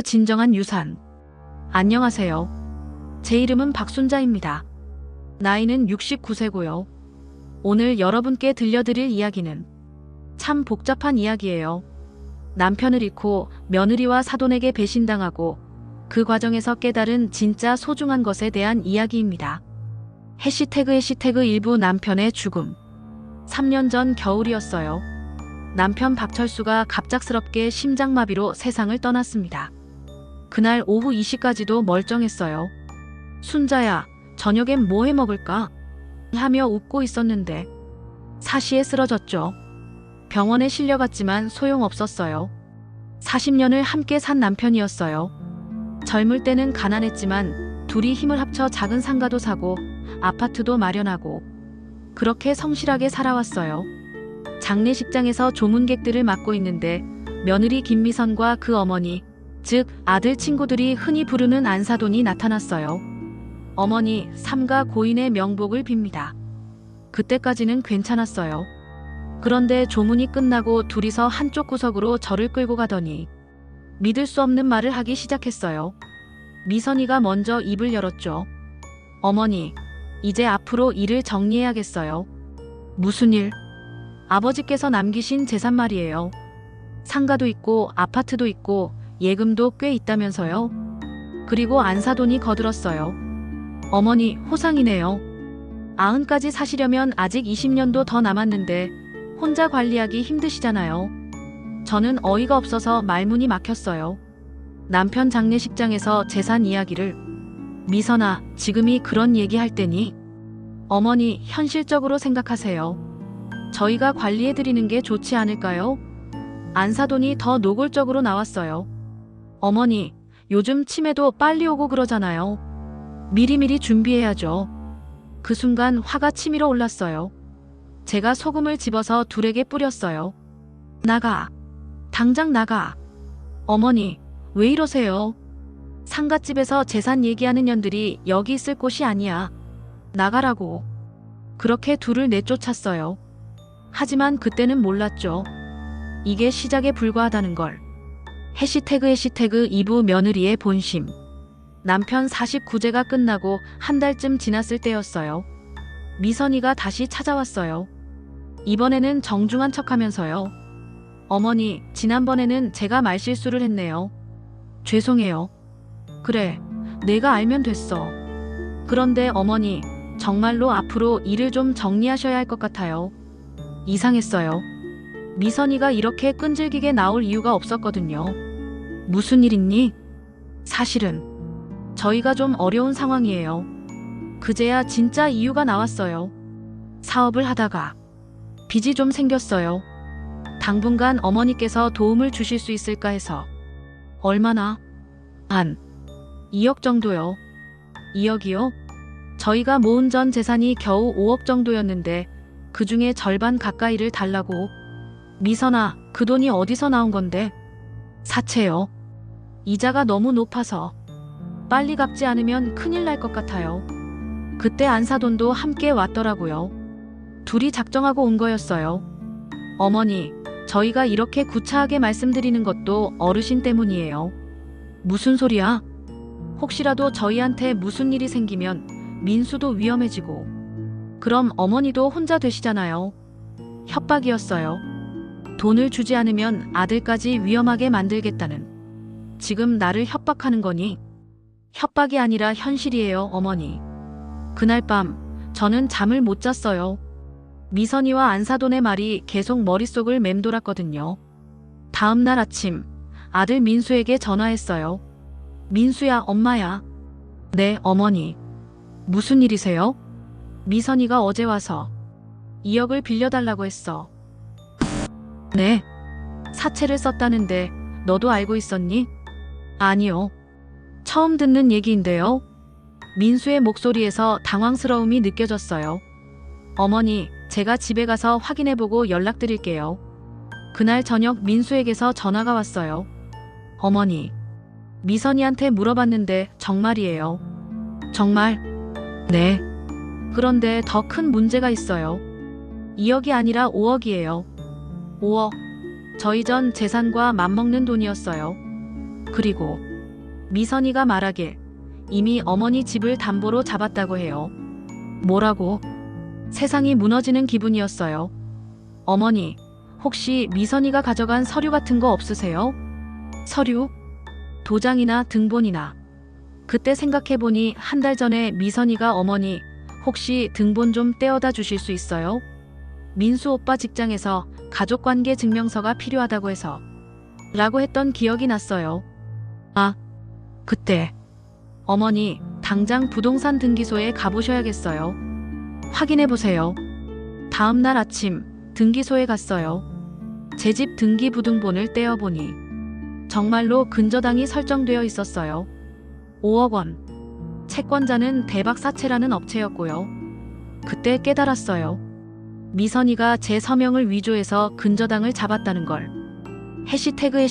진정한 유산. 안녕하세요. 제 이름은 박순자입니다. 나이는 69세고요. 오늘 여러분께 들려드릴 이야기는 참 복잡한 이야기예요. 남편을 잃고 며느리와 사돈에게 배신당하고 그 과정에서 깨달은 진짜 소중한 것에 대한 이야기입니다. 해시태그 일부 남편의 죽음. 3년 전 겨울이었어요. 남편 박철수가 갑작스럽게 심장마비로 세상을 떠났습니다. 그날 오후 2시까지도 멀쩡했어요. 순자야, 저녁엔 뭐 해 먹을까? 하며 웃고 있었는데 사시에 쓰러졌죠. 병원에 실려갔지만 소용없었어요. 40년을 함께 산 남편이었어요. 젊을 때는 가난했지만 둘이 힘을 합쳐 작은 상가도 사고 아파트도 마련하고 그렇게 성실하게 살아왔어요. 장례식장에서 조문객들을 맡고 있는데 며느리 김미선과 그 어머니, 즉 아들 친구들이 흔히 부르는 안사돈이 나타났어요. 어머니, 삼가 고인의 명복을 빕니다. 그때까지는 괜찮았어요. 그런데 조문이 끝나고 둘이서 한쪽 구석으로 저를 끌고 가더니 믿을 수 없는 말을 하기 시작했어요. 미선이가 먼저 입을 열었죠. 어머니, 이제 앞으로 일을 정리해야겠어요. 무슨 일? 아버지께서 남기신 재산 말이에요. 상가도 있고 아파트도 있고 예금도 꽤 있다면서요. 그리고 안사돈이 거들었어요. 어머니, 호상이네요. 90까지 사시려면 아직 20년도 더 남았는데 혼자 관리하기 힘드시잖아요. 저는 어이가 없어서 말문이 막혔어요. 남편 장례식장에서 재산 이야기를. 미선아, 지금이 그런 얘기할 때니? 어머니, 현실적으로 생각하세요. 저희가 관리해드리는 게 좋지 않을까요? 안사돈이 더 노골적으로 나왔어요. 어머니, 요즘 치매도 빨리 오고 그러잖아요. 미리미리 준비해야죠. 그 순간 화가 치밀어 올랐어요. 제가 소금을 집어서 둘에게 뿌렸어요. 나가. 당장 나가. 어머니, 왜 이러세요? 상갓집에서 재산 얘기하는 년들이 여기 있을 곳이 아니야. 나가라고. 그렇게 둘을 내쫓았어요. 하지만 그때는 몰랐죠. 이게 시작에 불과하다는 걸. 해시태그 2부 며느리의 본심. 남편 49제가 끝나고 한 달쯤 지났을 때였어요. 미선이가 다시 찾아왔어요. 이번에는 정중한 척하면서요. 어머니, 지난번에는 제가 말실수를 했네요. 죄송해요. 그래, 내가 알면 됐어. 그런데 어머니, 정말로 앞으로 일을 좀 정리하셔야 할 것 같아요. 이상했어요. 미선이가 이렇게 끈질기게 나올 이유가 없었거든요. 무슨 일 있니? 사실은 저희가 좀 어려운 상황이에요. 그제야 진짜 이유가 나왔어요. 사업을 하다가 빚이 좀 생겼어요. 당분간 어머니께서 도움을 주실 수 있을까 해서. 얼마나? 한 2억 정도요. 2억이요? 저희가 모은 전 재산이 겨우 5억 정도였는데 그 중에 절반 가까이를 달라고. 미선아, 그 돈이 어디서 나온 건데? 사채요. 이자가 너무 높아서 빨리 갚지 않으면 큰일 날 것 같아요. 그때 안사돈도 함께 왔더라고요. 둘이 작정하고 온 거였어요. 어머니, 저희가 이렇게 구차하게 말씀드리는 것도 어르신 때문이에요. 무슨 소리야? 혹시라도 저희한테 무슨 일이 생기면 민수도 위험해지고 그럼 어머니도 혼자 되시잖아요. 협박이었어요. 돈을 주지 않으면 아들까지 위험하게 만들겠다는. 지금 나를 협박하는 거니? 협박이 아니라 현실이에요, 어머니. 그날 밤 저는 잠을 못 잤어요. 미선이와 안사돈의 말이 계속 머릿속을 맴돌았거든요. 다음 날 아침 아들 민수에게 전화했어요. 민수야, 엄마야. 네, 어머니. 무슨 일이세요? 미선이가 어제 와서 2억을 빌려달라고 했어. 네. 사채를 썼다는데 너도 알고 있었니? 아니요. 처음 듣는 얘기인데요. 민수의 목소리에서 당황스러움이 느껴졌어요. 어머니, 제가 집에 가서 확인해보고 연락드릴게요. 그날 저녁 민수에게서 전화가 왔어요. 어머니, 미선이한테 물어봤는데 정말이에요. 정말? 네. 그런데 더 큰 문제가 있어요. 2억이 아니라 5억이에요. 5억. 저희 전 재산과 맞먹는 돈이었어요. 그리고 미선이가 말하길 이미 어머니 집을 담보로 잡았다고 해요. 뭐라고? 세상이 무너지는 기분이었어요. 어머니, 혹시 미선이가 가져간 서류 같은 거 없으세요? 서류? 도장이나 등본이나. 그때 생각해보니 한 달 전에 미선이가 어머니, 혹시 등본 좀 떼어다 주실 수 있어요? 민수 오빠 직장에서 가족관계 증명서가 필요하다고 해서 라고 했던 기억이 났어요. 아, 그때. 어머니, 당장 부동산 등기소에 가보셔야겠어요. 확인해보세요. 다음 날 아침 등기소에 갔어요. 제 집 등기 부등본을 떼어보니 정말로 근저당이 설정되어 있었어요. 5억 원. 채권자는 대박사채라는 업체였고요. 그때 깨달았어요. 미선이가 제 서명을 위조해서 근저당을 잡았다는 걸. 해시태그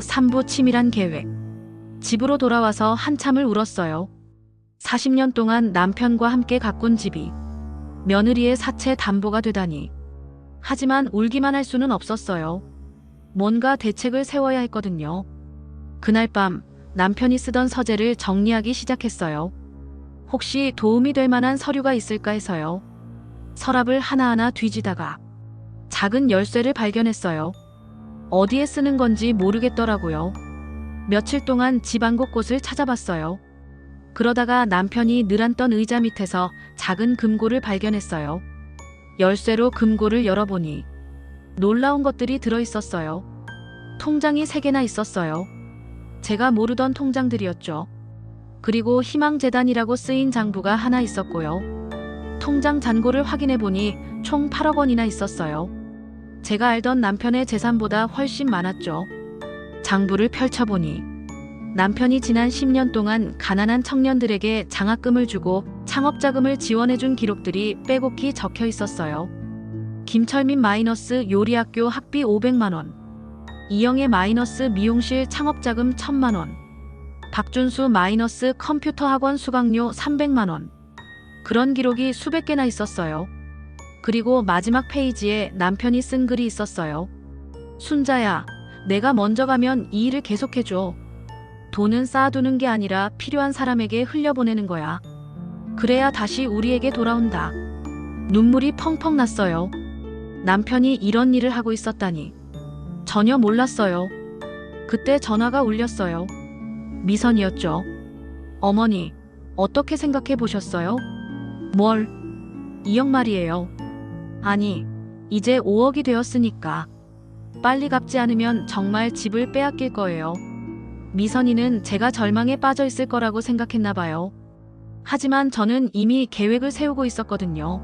3부 치밀한 계획. 집으로 돌아와서 한참을 울었어요. 40년 동안 남편과 함께 가꾼 집이 며느리의 사채 담보가 되다니. 하지만 울기만 할 수는 없었어요. 뭔가 대책을 세워야 했거든요. 그날 밤 남편이 쓰던 서재를 정리하기 시작했어요. 혹시 도움이 될 만한 서류가 있을까 해서요. 서랍을 하나하나 뒤지다가 작은 열쇠를 발견했어요. 어디에 쓰는 건지 모르겠더라고요. 며칠 동안 집안 곳곳을 찾아봤어요. 그러다가 남편이 늘 앉던 의자 밑에서 작은 금고를 발견했어요. 열쇠로 금고를 열어보니 놀라운 것들이 들어있었어요. 통장이 3개나 있었어요. 제가 모르던 통장들이었죠. 그리고 희망재단이라고 쓰인 장부가 하나 있었고요. 통장 잔고를 확인해보니 총 8억 원이나 있었어요. 제가 알던 남편의 재산보다 훨씬 많았죠. 장부를 펼쳐보니 남편이 지난 10년 동안 가난한 청년들에게 장학금을 주고 창업자금을 지원해준 기록들이 빼곡히 적혀 있었어요. 김철민 마이너스 요리학교 학비 500만 원, 이영애 마이너스 미용실 창업자금 1000만 원, 박준수 마이너스 컴퓨터 학원 수강료 300만 원. 그런 기록이 수백 개나 있었어요. 그리고 마지막 페이지에 남편이 쓴 글이 있었어요. 순자야, 내가 먼저 가면 이 일을 계속해줘. 돈은 쌓아두는 게 아니라 필요한 사람에게 흘려보내는 거야. 그래야 다시 우리에게 돌아온다. 눈물이 펑펑 났어요. 남편이 이런 일을 하고 있었다니. 전혀 몰랐어요. 그때 전화가 울렸어요. 미선이었죠. 어머니, 어떻게 생각해 보셨어요? 뭘? 2억 말이에요. 아니, 이제 5억이 되었으니까. 빨리 갚지 않으면 정말 집을 빼앗길 거예요. 미선이는 제가 절망에 빠져 있을 거라고 생각했나 봐요. 하지만 저는 이미 계획을 세우고 있었거든요.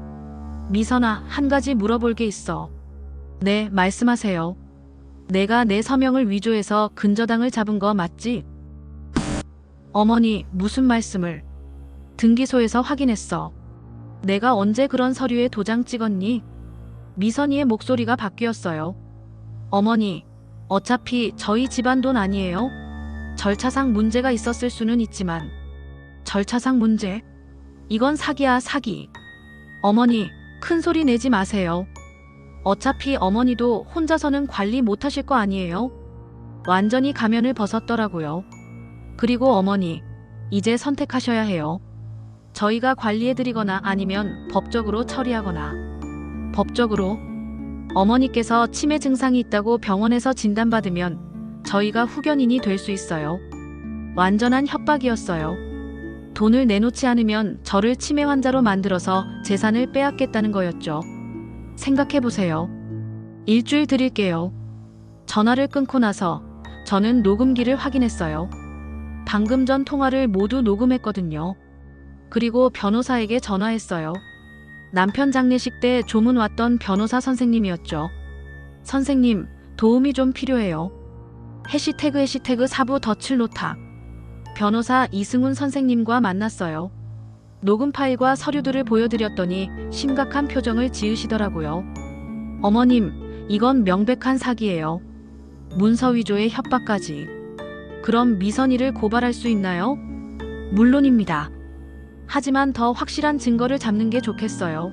미선아, 한 가지 물어볼 게 있어. 네, 말씀하세요. 내가 내 서명을 위조해서 근저당을 잡은 거 맞지? 어머니, 무슨 말씀을? 등기소에서 확인했어. 내가 언제 그런 서류에 도장 찍었니? 미선이의 목소리가 바뀌었어요. 어머니, 어차피 저희 집안 돈 아니에요? 절차상 문제가 있었을 수는 있지만. 절차상 문제? 이건 사기야, 사기. 어머니, 큰 소리 내지 마세요. 어차피 어머니도 혼자서는 관리 못하실 거 아니에요? 완전히 가면을 벗었더라고요. 그리고 어머니, 이제 선택하셔야 해요. 저희가 관리해드리거나 아니면 법적으로 처리하거나. 법적으로? 어머니께서 치매 증상이 있다고 병원에서 진단받으면 저희가 후견인이 될 수 있어요. 완전한 협박이었어요. 돈을 내놓지 않으면 저를 치매 환자로 만들어서 재산을 빼앗겠다는 거였죠. 생각해보세요. 일주일 드릴게요. 전화를 끊고 나서 저는 녹음기를 확인했어요. 방금 전 통화를 모두 녹음했거든요. 그리고 변호사에게 전화했어요. 남편 장례식 때 조문 왔던 변호사 선생님이었죠. 선생님, 도움이 좀 필요해요. 해시태그 4부 덧칠노탁. 변호사 이승훈 선생님과 만났어요. 녹음 파일과 서류들을 보여드렸더니 심각한 표정을 지으시더라고요. 어머님, 이건 명백한 사기예요. 문서 위조에 협박까지. 그럼 미선이를 고발할 수 있나요? 물론입니다. 하지만 더 확실한 증거를 잡는 게 좋겠어요.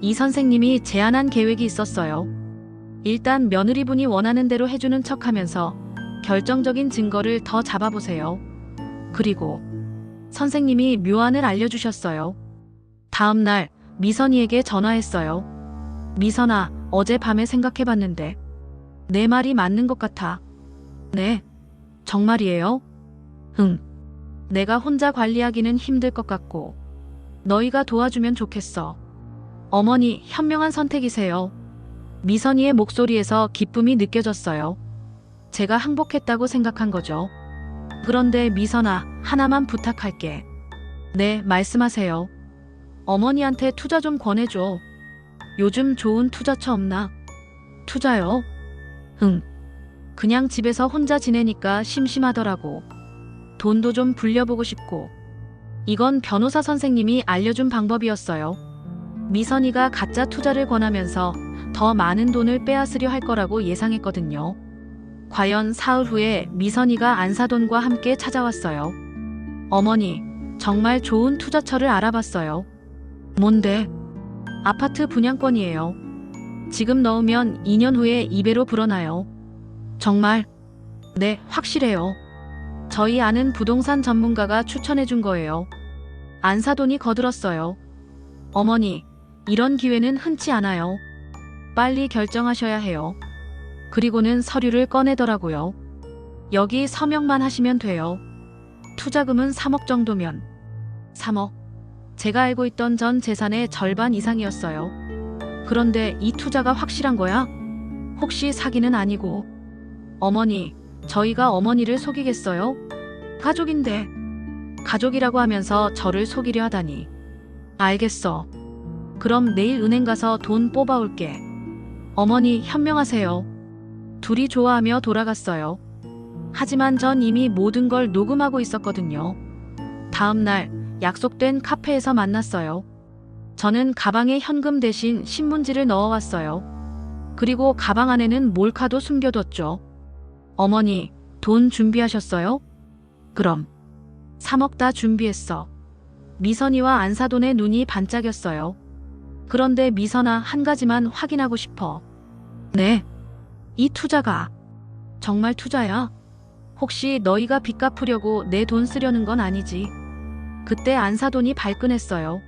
이 선생님이 제안한 계획이 있었어요. 일단 며느리분이 원하는 대로 해주는 척하면서 결정적인 증거를 더 잡아보세요. 그리고 선생님이 묘안을 알려주셨어요. 다음 날 미선이에게 전화했어요. 미선아, 어젯밤에 생각해봤는데 내 말이 맞는 것 같아. 네, 정말이에요? 응. 내가 혼자 관리하기는 힘들 것 같고 너희가 도와주면 좋겠어. 어머니, 현명한 선택이세요. 미선이의 목소리에서 기쁨이 느껴졌어요. 제가 항복했다고 생각한 거죠. 그런데 미선아, 하나만 부탁할게. 네, 말씀하세요. 어머니한테 투자 좀 권해줘. 요즘 좋은 투자처 없나? 투자요? 응. 그냥 집에서 혼자 지내니까 심심하더라고. 돈도 좀 불려보고 싶고. 이건 변호사 선생님이 알려준 방법이었어요. 미선이가 가짜 투자를 권하면서 더 많은 돈을 빼앗으려 할 거라고 예상했거든요. 과연 사흘 후에 미선이가 안사돈과 함께 찾아왔어요. 어머니, 정말 좋은 투자처를 알아봤어요. 뭔데? 아파트 분양권이에요. 지금 넣으면 2년 후에 2배로 불어나요. 정말? 네, 확실해요. 저희 아는 부동산 전문가가 추천해준 거예요. 안사돈이 거들었어요. 어머니, 이런 기회는 흔치 않아요. 빨리 결정하셔야 해요. 그리고는 서류를 꺼내더라고요. 여기 서명만 하시면 돼요. 투자금은 3억 정도면. 3억. 제가 알고 있던 전 재산의 절반 이상이었어요. 그런데 이 투자가 확실한 거야? 혹시 사기는 아니고. 어머니, 저희가 어머니를 속이겠어요? 가족인데. 가족이라고 하면서 저를 속이려 하다니. 알겠어. 그럼 내일 은행 가서 돈 뽑아올게. 어머니, 현명하세요. 둘이 좋아하며 돌아갔어요. 하지만 전 이미 모든 걸 녹음하고 있었거든요. 다음 날 약속된 카페에서 만났어요. 저는 가방에 현금 대신 신문지를 넣어왔어요. 그리고 가방 안에는 몰카도 숨겨뒀죠. 어머니, 돈 준비하셨어요? 그럼. 3억 다 준비했어. 미선이와 안사돈의 눈이 반짝였어요. 그런데 미선아, 한 가지만 확인하고 싶어. 네. 이 투자가 정말 투자야? 혹시 너희가 빚 갚으려고 내 돈 쓰려는 건 아니지? 그때 안사돈이 발끈했어요.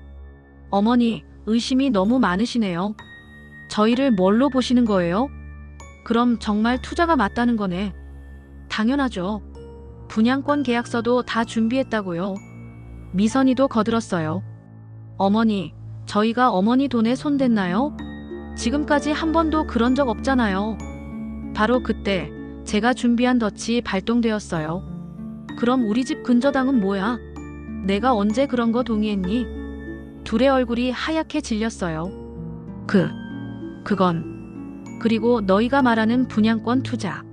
어머니, 의심이 너무 많으시네요. 저희를 뭘로 보시는 거예요? 그럼 정말 투자가 맞다는 거네. 당연하죠. 분양권 계약서도 다 준비했다고요. 미선이도 거들었어요. 어머니, 저희가 어머니 돈에 손댔나요? 지금까지 한 번도 그런 적 없잖아요. 바로 그때 제가 준비한 덫이 발동되었어요. 그럼 우리 집 근저당은 뭐야? 내가 언제 그런 거 동의했니? 둘의 얼굴이 하얗게 질렸어요. 그건. 그리고 너희가 말하는 분양권 투자.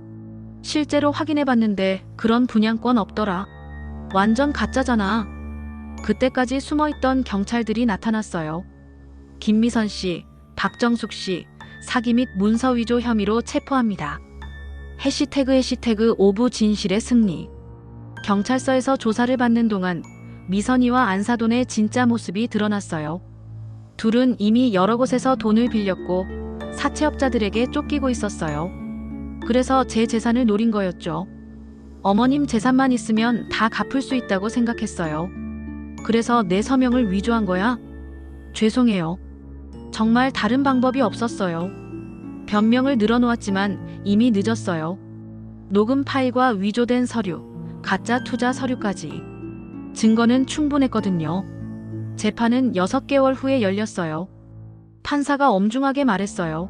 실제로 확인해봤는데 그런 분양권 없더라. 완전 가짜잖아. 그때까지 숨어있던 경찰들이 나타났어요. 김미선 씨, 박정숙 씨, 사기 및 문서 위조 혐의로 체포합니다. 해시태그 오부 진실의 승리. 경찰서에서 조사를 받는 동안 미선이와 안사돈의 진짜 모습이 드러났어요. 둘은 이미 여러 곳에서 돈을 빌렸고 사채업자들에게 쫓기고 있었어요. 그래서 제 재산을 노린 거였죠. 어머님 재산만 있으면 다 갚을 수 있다고 생각했어요. 그래서 내 서명을 위조한 거야? 죄송해요. 정말 다른 방법이 없었어요. 변명을 늘어놓았지만 이미 늦었어요. 녹음 파일과 위조된 서류, 가짜 투자 서류까지. 증거는 충분했거든요. 재판은 6개월 후에 열렸어요. 판사가 엄중하게 말했어요.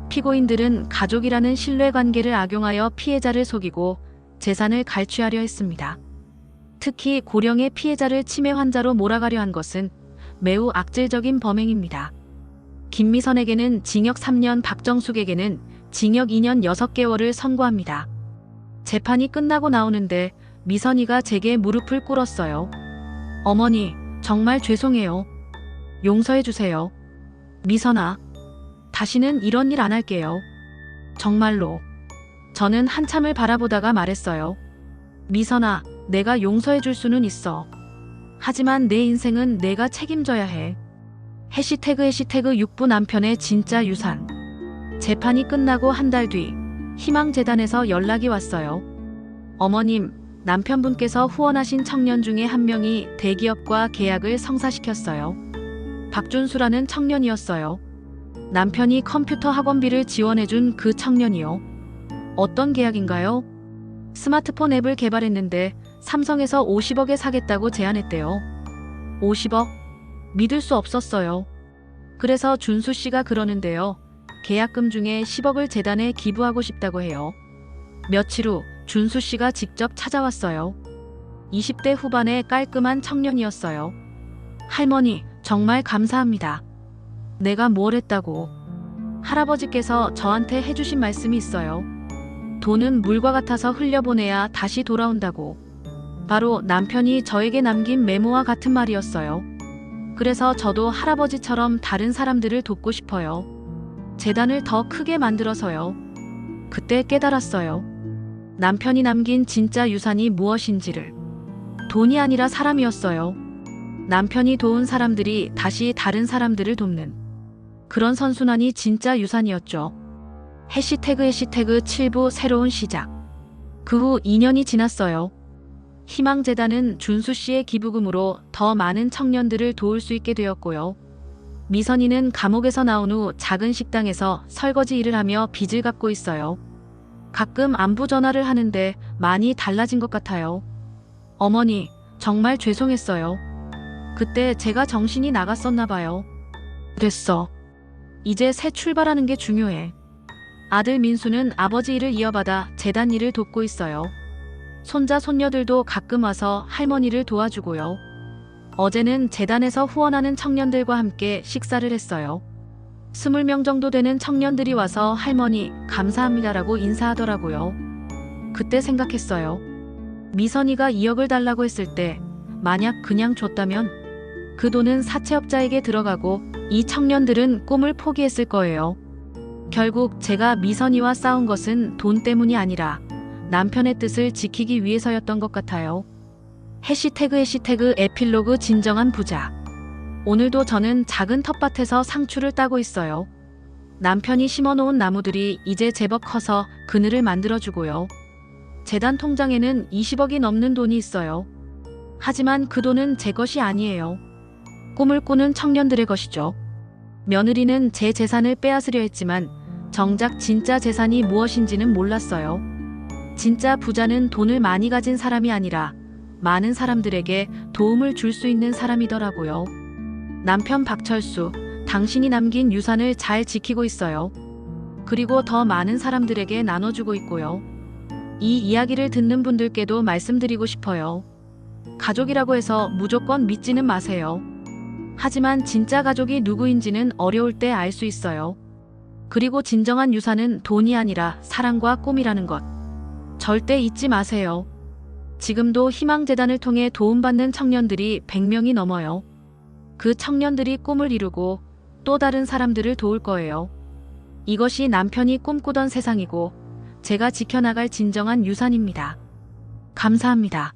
피고인들은 가족이라는 신뢰관계를 악용하여 피해자를 속이고 재산을 갈취하려 했습니다. 특히 고령의 피해자를 치매 환자로 몰아가려 한 것은 매우 악질적인 범행입니다. 김미선에게는 징역 3년, 박정숙에게는 징역 2년 6개월을 선고합니다. 재판이 끝나고 나오는데 미선이가 제게 무릎을 꿇었어요. 어머니, 정말 죄송해요. 용서해주세요. 미선아, 다시는 이런 일 안 할게요. 정말로. 저는 한참을 바라보다가 말했어요. 미선아, 내가 용서해줄 수는 있어. 하지만 내 인생은 내가 책임져야 해. 해시태그 6부 남편의 진짜 유산. 재판이 끝나고 한 달 뒤 희망재단에서 연락이 왔어요. 어머님, 남편분께서 후원하신 청년 중에 한 명이 대기업과 계약을 성사시켰어요. 박준수라는 청년이었어요. 남편이 컴퓨터 학원비를 지원해준 그 청년이요. 어떤 계약인가요? 스마트폰 앱을 개발했는데 삼성에서 50억에 사겠다고 제안했대요. 50억? 믿을 수 없었어요. 그래서 준수 씨가 그러는데요. 계약금 중에 10억을 재단에 기부하고 싶다고 해요. 며칠 후 준수 씨가 직접 찾아왔어요. 20대 후반의 깔끔한 청년이었어요. 할머니, 정말 감사합니다. 내가 뭘 했다고. 할아버지께서 저한테 해주신 말씀이 있어요. 돈은 물과 같아서 흘려보내야 다시 돌아온다고. 바로 남편이 저에게 남긴 메모와 같은 말이었어요. 그래서 저도 할아버지처럼 다른 사람들을 돕고 싶어요. 재단을 더 크게 만들어서요. 그때 깨달았어요. 남편이 남긴 진짜 유산이 무엇인지를. 돈이 아니라 사람이었어요. 남편이 도운 사람들이 다시 다른 사람들을 돕는 그런 선순환이 진짜 유산이었죠. 해시태그 7부 새로운 시작. 그 후 2년이 지났어요. 희망재단은 준수 씨의 기부금으로 더 많은 청년들을 도울 수 있게 되었고요. 미선이는 감옥에서 나온 후 작은 식당에서 설거지 일을 하며 빚을 갚고 있어요. 가끔 안부 전화를 하는데 많이 달라진 것 같아요. 어머니, 정말 죄송했어요. 그때 제가 정신이 나갔었나 봐요. 됐어. 이제 새 출발하는 게 중요해. 아들 민수는 아버지 일을 이어받아 재단 일을 돕고 있어요. 손자 손녀들도 가끔 와서 할머니를 도와주고요. 어제는 재단에서 후원하는 청년들과 함께 식사를 했어요. 20명 정도 되는 청년들이 와서 할머니 감사합니다라고 인사하더라고요. 그때 생각했어요. 미선이가 2억을 달라고 했을 때 만약 그냥 줬다면 그 돈은 사채업자에게 들어가고 이 청년들은 꿈을 포기했을 거예요. 결국 제가 미선이와 싸운 것은 돈 때문이 아니라 남편의 뜻을 지키기 위해서였던 것 같아요. 해시태그 에필로그 진정한 부자. 오늘도 저는 작은 텃밭에서 상추를 따고 있어요. 남편이 심어놓은 나무들이 이제 제법 커서 그늘을 만들어주고요. 재단 통장에는 20억이 넘는 돈이 있어요. 하지만 그 돈은 제 것이 아니에요. 꿈을 꾸는 청년들의 것이죠. 며느리는 제 재산을 빼앗으려 했지만 정작 진짜 재산이 무엇인지는 몰랐어요. 진짜 부자는 돈을 많이 가진 사람이 아니라 많은 사람들에게 도움을 줄 수 있는 사람이더라고요. 남편 박철수, 당신이 남긴 유산을 잘 지키고 있어요. 그리고 더 많은 사람들에게 나눠주고 있고요. 이 이야기를 듣는 분들께도 말씀드리고 싶어요. 가족이라고 해서 무조건 믿지는 마세요. 하지만 진짜 가족이 누구인지는 어려울 때 알 수 있어요. 그리고 진정한 유산은 돈이 아니라 사랑과 꿈이라는 것. 절대 잊지 마세요. 지금도 희망재단을 통해 도움받는 청년들이 100명이 넘어요. 그 청년들이 꿈을 이루고 또 다른 사람들을 도울 거예요. 이것이 남편이 꿈꾸던 세상이고 제가 지켜나갈 진정한 유산입니다. 감사합니다.